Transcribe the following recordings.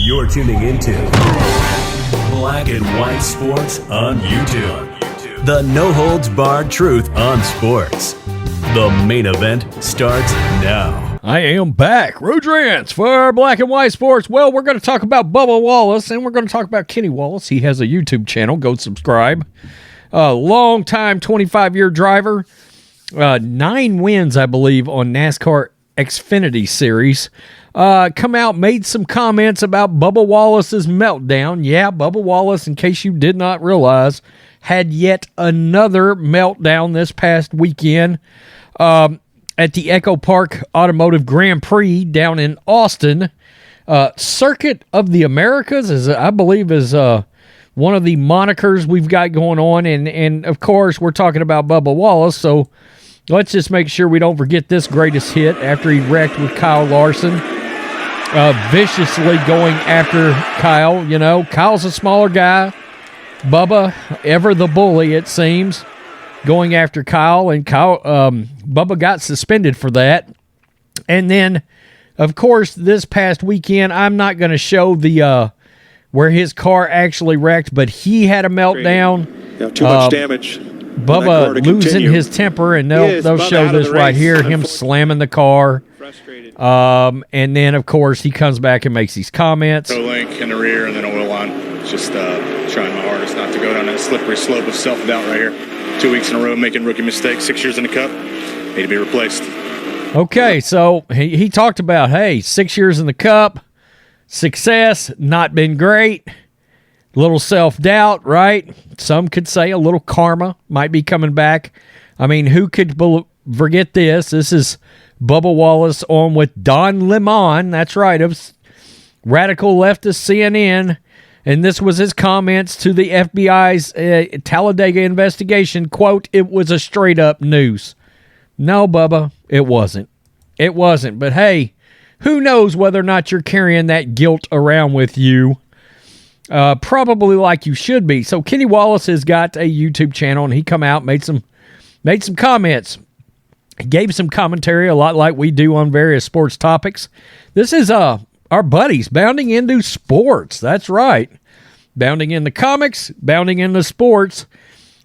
You're tuning into Black and White Sports on YouTube. The no-holds-barred truth on sports. The main event starts now. I am back. Rodrance for Black and White Sports. Well, we're going to talk about Bubba Wallace, and we're going to talk about Kenny Wallace. He has a YouTube channel. Go subscribe. Long-time 25-year driver. 9 wins, I believe, on NASCAR Xfinity Series. Come out, made some comments about Bubba Wallace's meltdown. Yeah, Bubba Wallace, in case you did not realize, had yet another meltdown this past weekend at the Echo Park Automotive Grand Prix down in Austin. Circuit of the Americas, I believe, is one of the monikers we've got going on. And of course, we're talking about Bubba Wallace, so let's just make sure we don't forget this greatest hit after he wrecked with Kyle Larson. Viciously going after Kyle. You know, Kyle's a smaller guy. Bubba, ever the bully, it seems, going after Kyle. And Bubba got suspended for that. And then, of course, this past weekend, I'm not going to show the where his car actually wrecked, but he had a meltdown. Yeah, too much damage. Bubba losing his temper, and they'll show this right here, him slamming the car. And then, of course, he comes back and makes these comments. Toe link in the rear and then a oil line. Just trying my hardest not to go down that slippery slope of self-doubt right here. 2 weeks in a row making rookie mistakes, 6 years in the Cup. Need to be replaced. Okay, so he talked about, hey, 6 years in the Cup, success, not been great, little self-doubt, right? Some could say a little karma might be coming back. I mean, who could forget this? This is Bubba Wallace on with Don Lemon. That's right, of radical leftist CNN. And this was his comments to the FBI's Talladega investigation. Quote, "It was a straight-up noose." No, Bubba, it wasn't. It wasn't. But hey, who knows whether or not you're carrying that guilt around with you? Probably like you should be. So Kenny Wallace has got a YouTube channel, and he come out, made some comments. He gave some commentary, a lot like we do on various sports topics. This is our buddies bounding into sports. That's right. Bounding into comics, bounding into sports.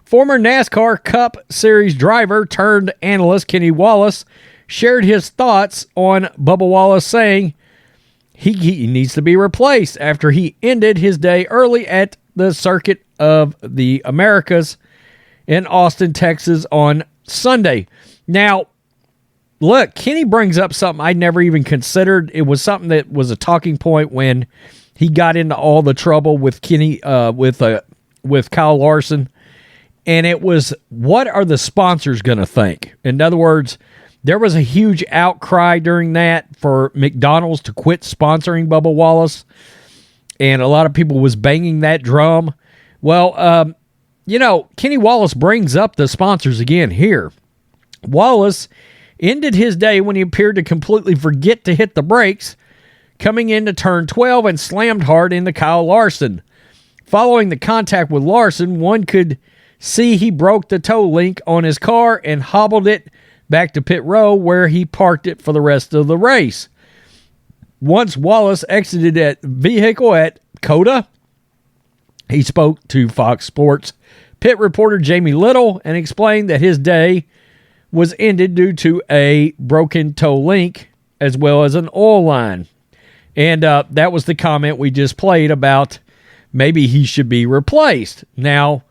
Former NASCAR Cup Series driver turned analyst Kenny Wallace shared his thoughts on Bubba Wallace, saying he needs to be replaced after he ended his day early at the Circuit of the Americas in Austin, Texas on Sunday. Now, look, Kenny brings up something I never even considered. It was something that was a talking point when he got into all the trouble with Kenny, with Kyle Larson. And it was, what are the sponsors going to think? In other words, there was a huge outcry during that for McDonald's to quit sponsoring Bubba Wallace. And a lot of people was banging that drum. Well, Kenny Wallace brings up the sponsors again here. Wallace ended his day when he appeared to completely forget to hit the brakes, coming into turn 12 and slammed hard into Kyle Larson. Following the contact with Larson, one could see he broke the toe link on his car and hobbled it back to pit row, where he parked it for the rest of the race. Once Wallace exited that vehicle at COTA, he spoke to Fox Sports pit reporter Jamie Little and explained that his day was ended due to a broken toe link as well as an oil line. And that was the comment we just played about maybe he should be replaced. Now,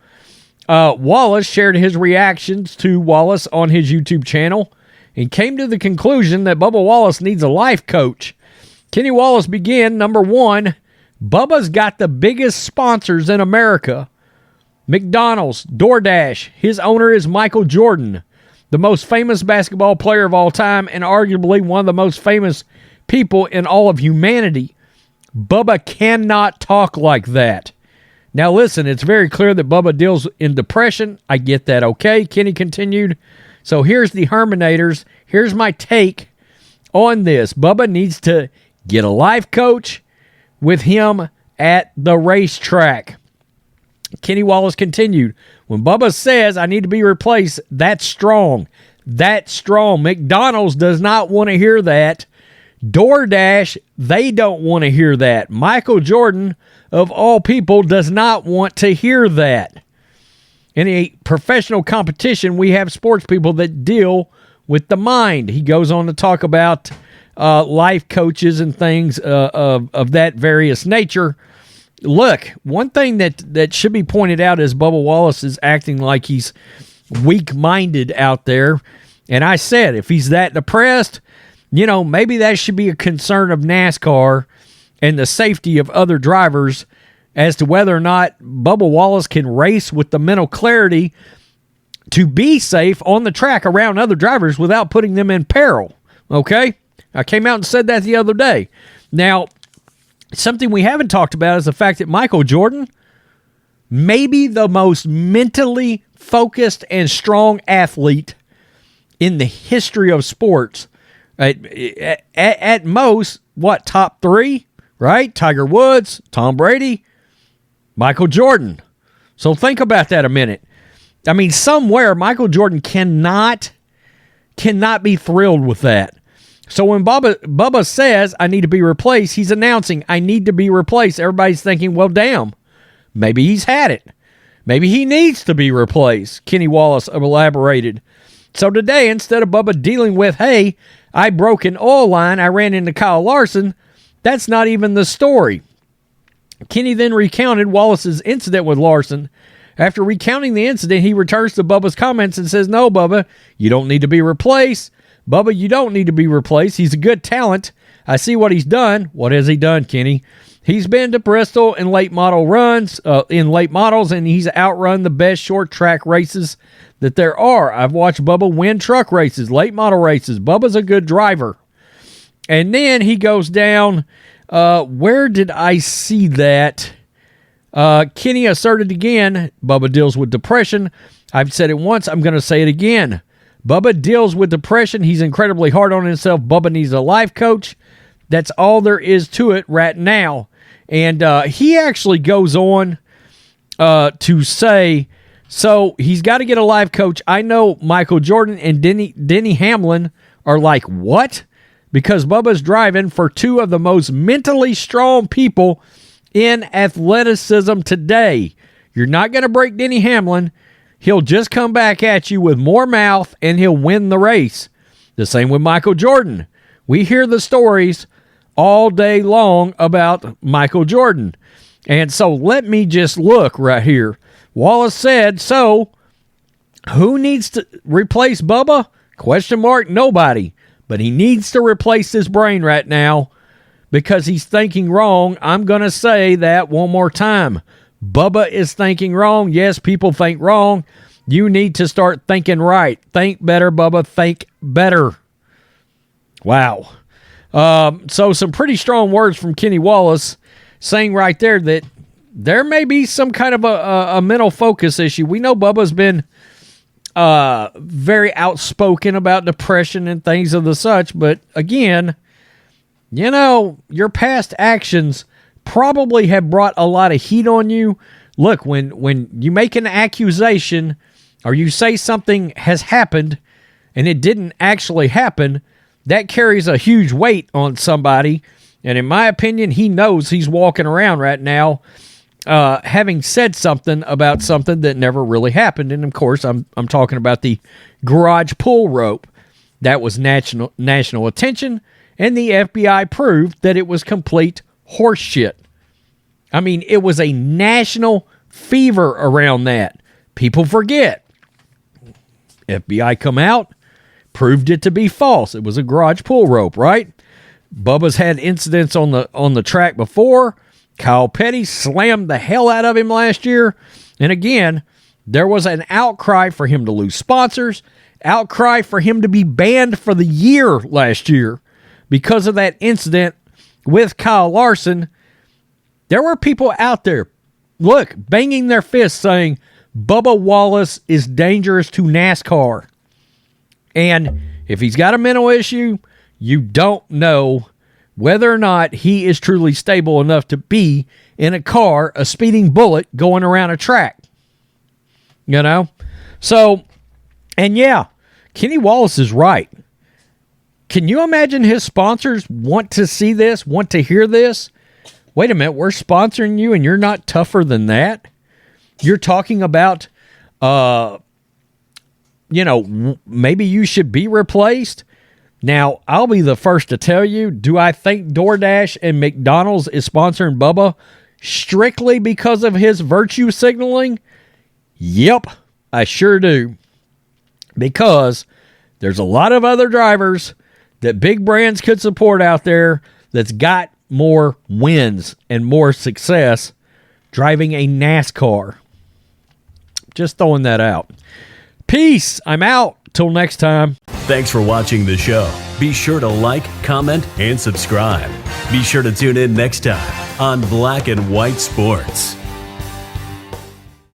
Wallace shared his reactions to Wallace on his YouTube channel and came to the conclusion that Bubba Wallace needs a life coach. Kenny Wallace began, number one, Bubba's got the biggest sponsors in America. McDonald's, DoorDash. His owner is Michael Jordan, the most famous basketball player of all time and arguably one of the most famous people in all of humanity. Bubba cannot talk like that. Now listen, it's very clear that Bubba deals in depression. I get that, okay? Kenny continued. So here's the Herminators. Here's my take on this. Bubba needs to get a life coach with him at the racetrack. Kenny Wallace continued, when Bubba says I need to be replaced, that's strong. That's strong. McDonald's does not want to hear that. DoorDash, they don't want to hear that. Michael Jordan, of all people, does not want to hear that. In a professional competition, we have sports people that deal with the mind. He goes on to talk about life coaches and things of that various nature. Look, one thing that should be pointed out is Bubba Wallace is acting like he's weak-minded out there. And I said, if he's that depressed, maybe that should be a concern of NASCAR and the safety of other drivers as to whether or not Bubba Wallace can race with the mental clarity to be safe on the track around other drivers without putting them in peril. Okay? I came out and said that the other day. Now, something we haven't talked about is the fact that Michael Jordan, maybe the most mentally focused and strong athlete in the history of sports. At most, top 3, right? Tiger Woods, Tom Brady, Michael Jordan. So think about that a minute. I mean, somewhere Michael Jordan cannot be thrilled with that. So when Bubba says, I need to be replaced, he's announcing, I need to be replaced. Everybody's thinking, well, damn, maybe he's had it. Maybe he needs to be replaced, Kenny Wallace elaborated. So today, instead of Bubba dealing with, hey, I broke an oil line, I ran into Kyle Larson, that's not even the story. Kenny then recounted Wallace's incident with Larson. After recounting the incident, he returns to Bubba's comments and says, no, Bubba, you don't need to be replaced. Bubba, you don't need to be replaced. He's a good talent. I see what he's done. What has he done, Kenny? He's been to Bristol in late models, and he's outrun the best short track races that there are. I've watched Bubba win truck races, late model races. Bubba's a good driver. And then he goes down. Where did I see that? Kenny asserted again, Bubba deals with depression. I've said it once. I'm going to say it again. Bubba deals with depression. He's incredibly hard on himself. Bubba needs a life coach. That's all there is to it right now. And he actually goes on to say, so he's got to get a life coach. I know Michael Jordan and Denny Hamlin are like, what? Because Bubba's driving for two of the most mentally strong people in athleticism today. You're not going to break Denny Hamlin. He'll just come back at you with more mouth, and he'll win the race. The same with Michael Jordan. We hear the stories all day long about Michael Jordan. And so let me just look right here. Wallace said, so who needs to replace Bubba? Question mark, nobody. But he needs to replace his brain right now because he's thinking wrong. I'm going to say that one more time. Bubba is thinking wrong. Yes, people think wrong. You need to start thinking right. Think better, Bubba. Think better. Wow. So some pretty strong words from Kenny Wallace saying right there that there may be some kind of a mental focus issue. We know Bubba's been very outspoken about depression and things of the such, but again, your past actions probably have brought a lot of heat on you. Look, when you make an accusation or you say something has happened and it didn't actually happen, that carries a huge weight on somebody. And in my opinion, he knows he's walking around right now having said something about something that never really happened. And of course, I'm talking about the garage pull rope. That was national attention, and the FBI proved that it was complete horseshit. I mean, it was a national fever around that. People forget. FBI come out, proved it to be false. It was a garage pull rope, right? Bubba's had incidents on the track before. Kyle Petty slammed the hell out of him last year. And again, there was an outcry for him to lose sponsors, outcry for him to be banned for the year last year because of that incident with Kyle Larson. There were people out there, look, banging their fists saying, Bubba Wallace is dangerous to NASCAR. And if he's got a mental issue, you don't know whether or not he is truly stable enough to be in a car, a speeding bullet going around a track. So, and yeah, Kenny Wallace is right. Can you imagine his sponsors want to see this, want to hear this? Wait a minute, we're sponsoring you and you're not tougher than that? You're talking about, maybe you should be replaced. Now, I'll be the first to tell you, do I think DoorDash and McDonald's is sponsoring Bubba strictly because of his virtue signaling? Yep, I sure do. Because there's a lot of other drivers that big brands could support out there that's got more wins and more success driving a NASCAR. Just throwing that out. Peace. I'm out. Till next time. Thanks for watching the show. Be sure to like, comment, and subscribe. Be sure to tune in next time on Black and White Sports.